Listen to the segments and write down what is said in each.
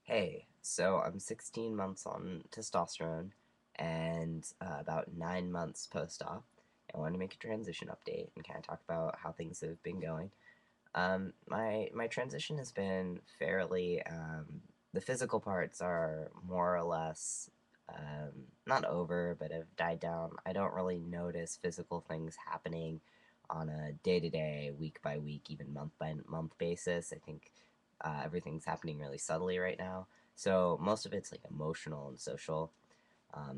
Hey, so I'm 16 months on testosterone and about 9 months post-op. I wanted to make a transition update and kind of talk about how things have been going. My transition has been fairly. The physical parts are more or less not over, but have died down. I don't really notice physical things happening on a day-to-day, week-by-week, even month-by-month basis. I think everything's happening really subtly right now. So most of it's like emotional and social.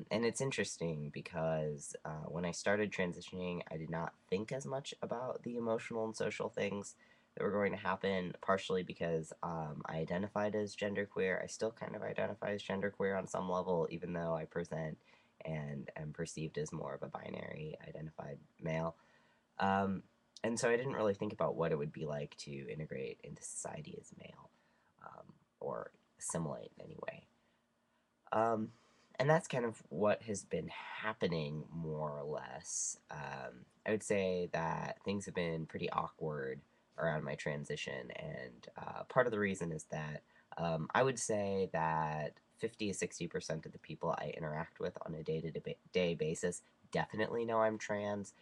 And it's interesting because when I started transitioning, I did not think as much about the emotional and social things that were going to happen, partially because I identified as genderqueer. I still kind of identify as genderqueer on some level, even though I present and am perceived as more of a binary identified male. Um, and so I didn't really think about what it would be like to integrate into society as male or assimilate in any way. Um, and that's kind of what has been happening more or less. I would say that things have been pretty awkward around my transition, and part of the reason is that I would say that 50 to 60% of the people I interact with on a day-to-day basis definitely know I'm trans,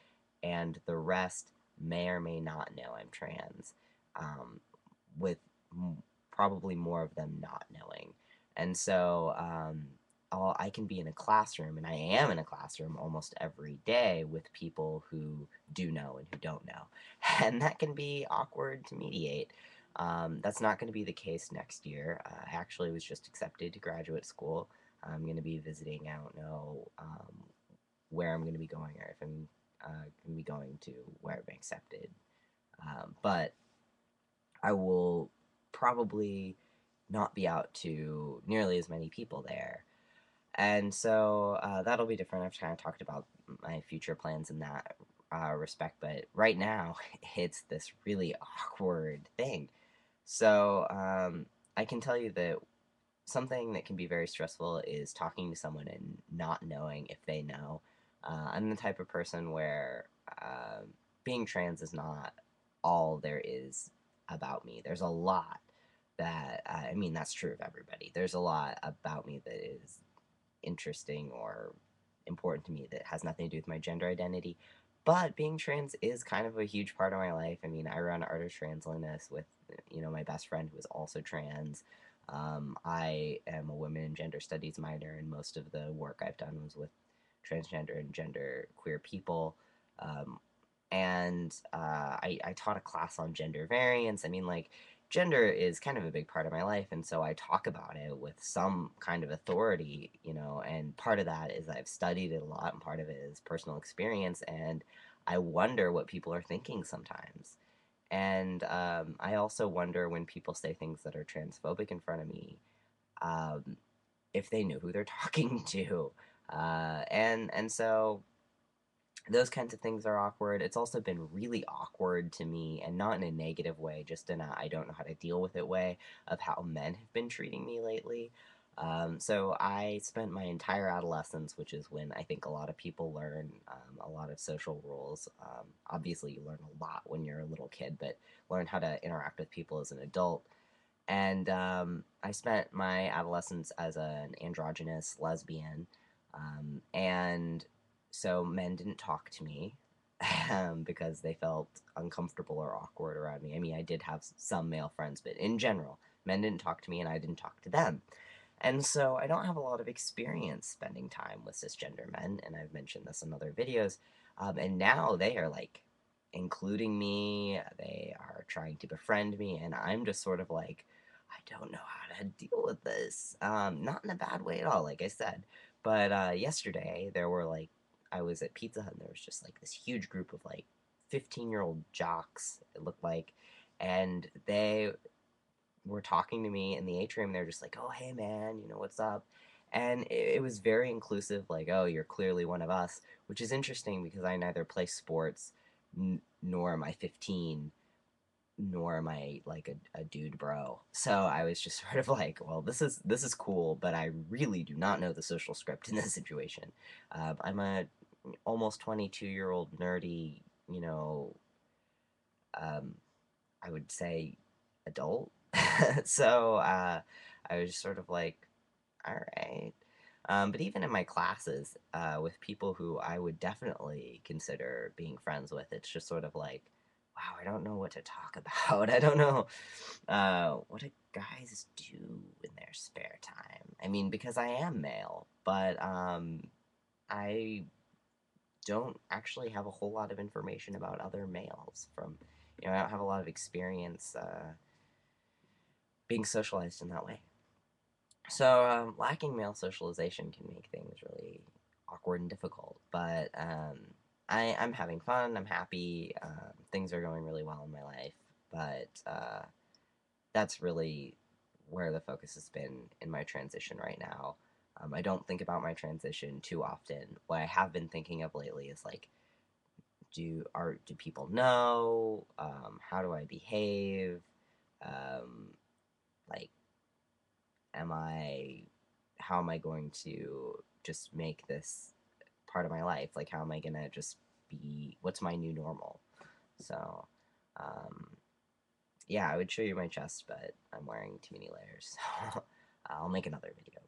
and the rest may or may not know I'm trans, um, with probably more of them not knowing. And so I can be in a classroom, and I am in a classroom almost every day with people who do know and who don't know. And that can be awkward to mediate. That's not going to be the case next year. I actually was just accepted to graduate school. I'm going to be visiting. I don't know where I'm going to be going or if I'm going to be going to where I've been accepted. But I will probably not be out to nearly as many people there. And so that'll be different. I've kind of talked about my future plans in that respect, but right now it's this really awkward thing. So I can tell you that something that can be very stressful is talking to someone and not knowing if they know. I'm the type of person where being trans is not all there is about me. There's a lot that, I mean, that's true of everybody. There's a lot about me that is interesting or important to me that has nothing to do with my gender identity. But being trans is kind of a huge part of my life. I mean, I run Art of Transliness with, my best friend who is also trans. I am a women and gender studies minor, and most of the work I've done was with transgender and gender queer people. Um, and I taught a class on gender variance. I mean, like, gender is kind of a big part of my life, and so I talk about it with some kind of authority, and part of that is I've studied it a lot, and part of it is personal experience, and I wonder what people are thinking sometimes. And I also wonder when people say things that are transphobic in front of me, um, if they know who they're talking to. And so those kinds of things are awkward. It's also been really awkward to me, and not in a negative way, just in a I don't know how to deal with it way, of how men have been treating me lately. So I spent my entire adolescence, which is when I think a lot of people learn a lot of social rules. Obviously, you learn a lot when you're a little kid, but learn how to interact with people as an adult. And I spent my adolescence as an androgynous lesbian. And so men didn't talk to me because they felt uncomfortable or awkward around me. I mean, I did have some male friends, but in general, men didn't talk to me and I didn't talk to them. And so I don't have a lot of experience spending time with cisgender men, and I've mentioned this in other videos. And now they are like including me, they are trying to befriend me, and I'm just sort of like, I don't know how to deal with this. Not in a bad way at all, like I said. But yesterday, I was at Pizza Hut, and there was just like this huge group of like 15-year-old jocks, it looked like, and they were talking to me in the atrium. They're just like, "Oh, hey, man, what's up?" And it was very inclusive, like, "Oh, you're clearly one of us," which is interesting because I neither play sports, nor am I 15, nor am I like a dude bro. So I was just sort of like, well, this is cool, but I really do not know the social script in this situation. I'm a almost 22-year-old nerdy, um, I would say adult. So I was just sort of like, all right. But even in my classes, with people who I would definitely consider being friends with, it's just sort of like, wow, I don't know what to talk about. I don't know what do guys do in their spare time. I mean, because I am male, but I don't actually have a whole lot of information about other males from, I don't have a lot of experience being socialized in that way. So, lacking male socialization can make things really awkward and difficult. But I'm having fun. I'm happy. Things are going really well in my life. But that's really where the focus has been in my transition right now. I don't think about my transition too often. What I have been thinking of lately is like, do people know? How do I behave? Um, like, am I how am I going to just make this part of my life? Like, how am I gonna just what's my new normal? So, um, yeah, I would show you my chest, but I'm wearing too many layers. So I'll make another video.